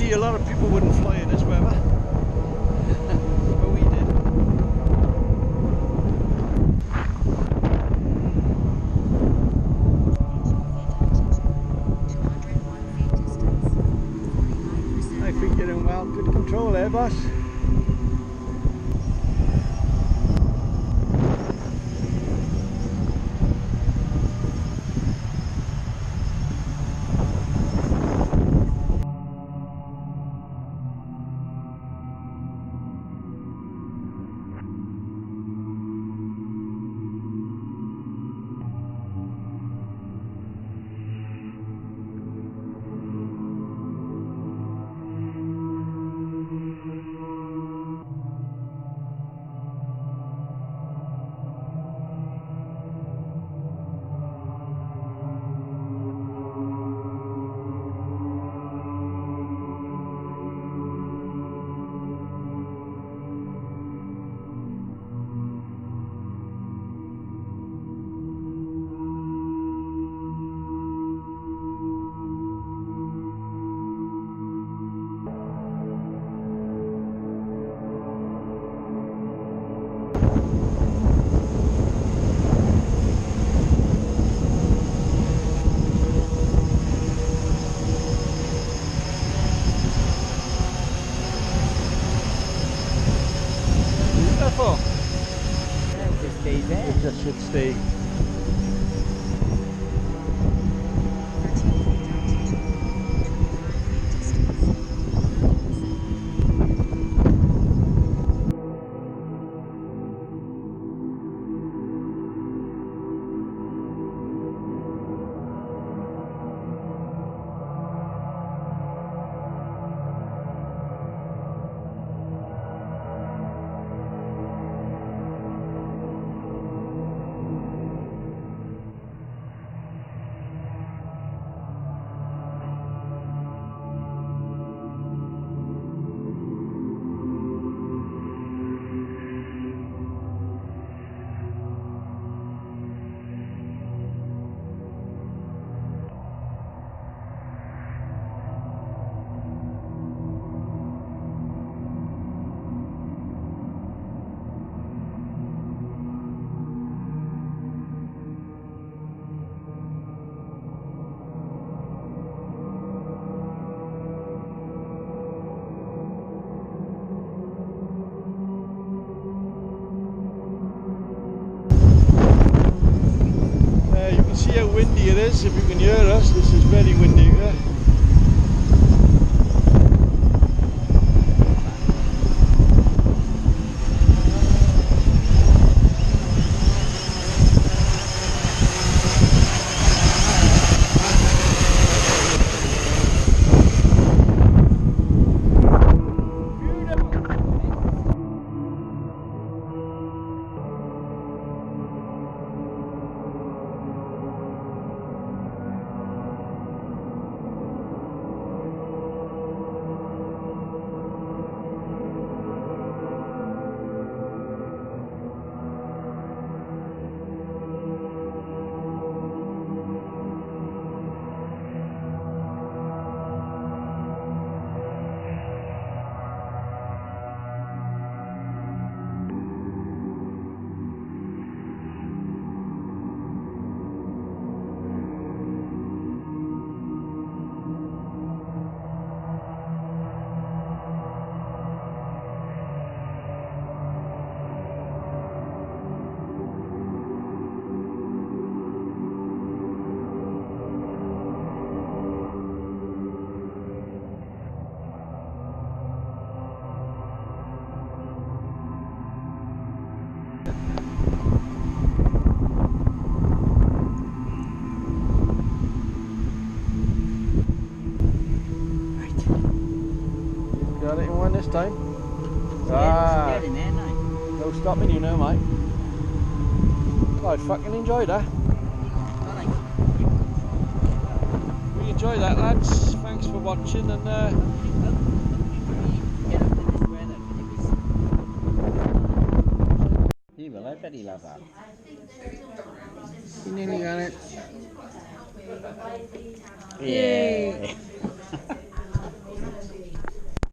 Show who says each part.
Speaker 1: see a lot of people wouldn't fly in this weather. But we did. I think you're in well good control there, boss. It just should stay. See how windy it is, if you can hear us. This is very windy here. Got it in one this time. Ah, no stopping you now, mate. Oh, I fucking enjoyed that. We enjoyed that, lads. Thanks for watching, and
Speaker 2: he will, I bet he loves that.
Speaker 1: you nearly got it.
Speaker 2: Yeah.